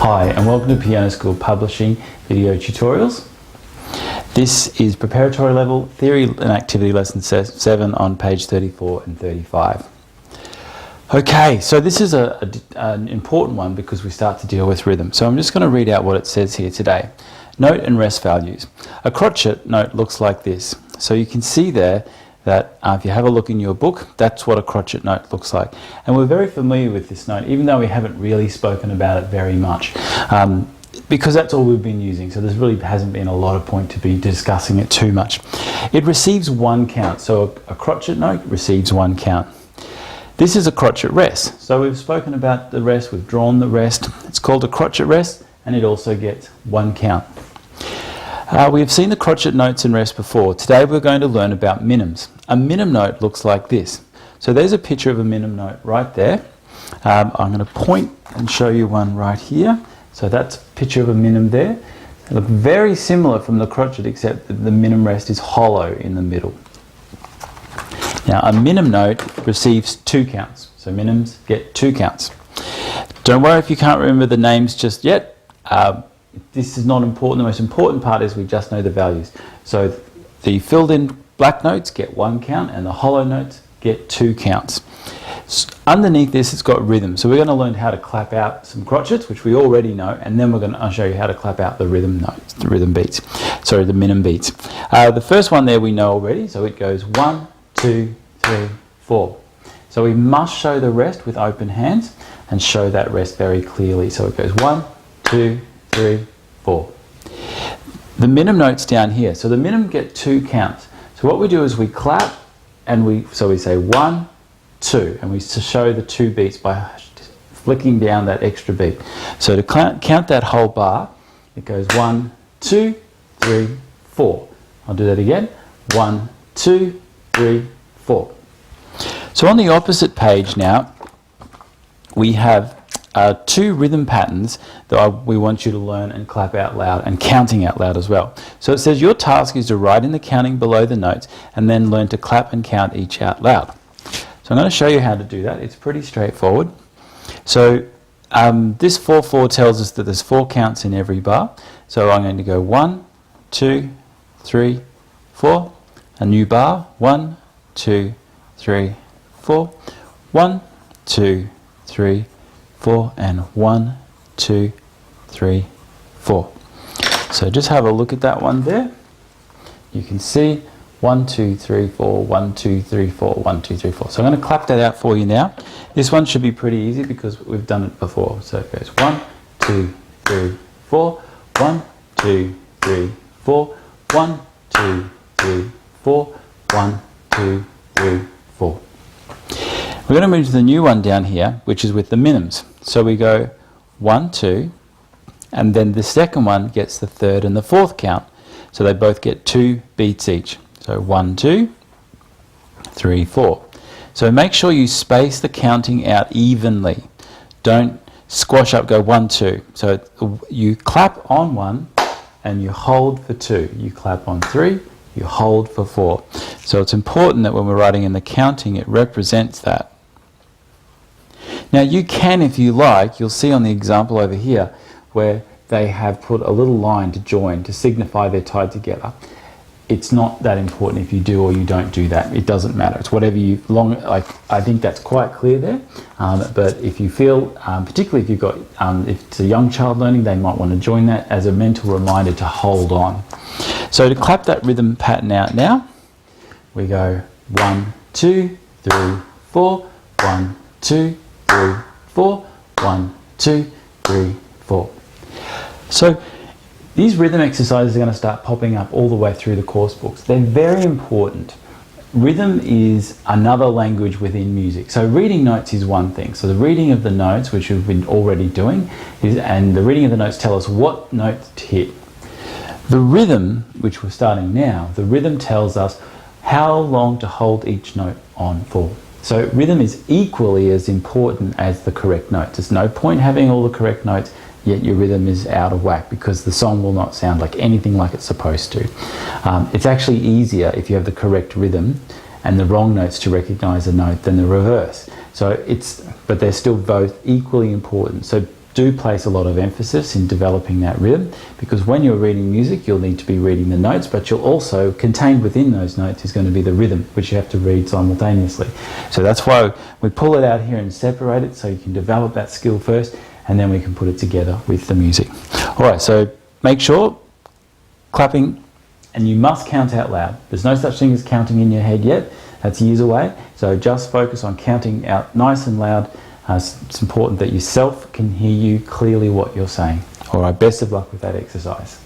Hi and welcome to Piano School Publishing Video Tutorials. This is Preparatory Level Theory and Activity Lesson 7 on page 34 and 35. Okay, so this is an important one because we start to deal with rhythm. So I'm just going to read out what it says here today. Note and rest values. A crotchet note looks like this. So you can see there that if you have a look in your book, that's what a crotchet note looks like. And we're very familiar with this note, even though we haven't really spoken about it very much, because that's all we've been using. So there really hasn't been a lot of point to be discussing it too much. It receives one count. So a crotchet note receives one count. This is a crotchet rest. So we've spoken about the rest, we've drawn the rest. It's called a crotchet rest, and it also gets one count. We have seen the crotchet notes and rest before. Today we're going to learn about minims. A minim note looks like this. So there's a picture of a minim note right there. I'm going to point and show you one right here. So that's a picture of a minim there. They look very similar from the crotchet, except that the minim rest is hollow in the middle. Now a minim note receives two counts. So minims get two counts. Don't worry if you can't remember the names just yet. This is not important. The most important part is we just know the values. So the filled in black notes get one count and the hollow notes get two counts. Underneath this it's got rhythm. So we're going to learn how to clap out some crotchets, which we already know, and then we're going to show you how to clap out the rhythm notes, the rhythm beats. Sorry, the minim beats. The first one there we know already, so it goes 1, 2, 3, 4. So we must show the rest with open hands and show that rest very clearly. So it goes 1, 2, 3, 4. The minim notes down here. So the minim get two counts. So what we do is we clap and we say 1, 2, and we show the two beats by flicking down that extra beat. So to count that whole bar, it goes 1, 2, 3, 4. I'll do that again. 1, 2, 3, 4. So on the opposite page now, we have two rhythm patterns that we want you to learn and clap out loud, and counting out loud as well. So it says your task is to write in the counting below the notes and then learn to clap and count each out loud. So I'm going to show you how to do that. It's pretty straightforward. So this 4-4 tells us that there's 4 counts in every bar. So I'm going to go 1, 2, 3, 4. A new bar. 1, 2, 3, 4. 1, 2, 3, 4, and 1, 2, 3, 4. So just have a look at that one there. You can see 1, 2, 3, 4, 1, 2, 3, 4, 1, 2, 3, 4. So I'm going to clap that out for you now. This one should be pretty easy because we've done it before. So it goes 1, 2, 3, 4, 1, 2, 3, 4, 1, 2, 3, 4, 1, 2, 3, 4. We're going to move to the new one down here, which is with the minims. So we go 1, 2, and then the second one gets the third and the fourth count. So they both get 2 beats each. So 1, 2, 3, 4. So make sure you space the counting out evenly. Don't squash up, go 1, 2. So you clap on 1 and you hold for 2. You clap on 3, you hold for 4. So it's important that when we're writing in the counting, it represents that. Now you can, if you like, you'll see on the example over here where they have put a little line to join to signify they're tied together. It's not that important if you do or you don't do that. It doesn't matter. It's whatever you I think that's quite clear there. But if you feel, particularly if you've got, if it's a young child learning, they might want to join that as a mental reminder to hold on. So to clap that rhythm pattern out now, we go 1, 2, 3, 4, 1, 2, 3, 4, 1, 2, 3, 4. So these rhythm exercises are going to start popping up all the way through the course books. They're very important. Rhythm is another language within music. So reading notes is one thing. So the reading of the notes, which we've been already doing, and the reading of the notes tell us what notes to hit. The rhythm, which we're starting now, the rhythm tells us how long to hold each note on for. So rhythm is equally as important as the correct notes. There's no point having all the correct notes, yet your rhythm is out of whack because the song will not sound like anything like it's supposed to. It's actually easier if you have the correct rhythm and the wrong notes to recognize a note than the reverse. So but they're still both equally important. So do place a lot of emphasis in developing that rhythm, because when you're reading music you'll need to be reading the notes, but you'll also, contained within those notes is going to be the rhythm, which you have to read simultaneously. So that's why we pull it out here and separate it, so you can develop that skill first and then we can put it together with the music. Alright, so make sure, clapping, and you must count out loud. There's no such thing as counting in your head yet, that's years away, so just focus on counting out nice and loud. It's important that yourself can hear you clearly what you're saying. Alright, best of luck with that exercise.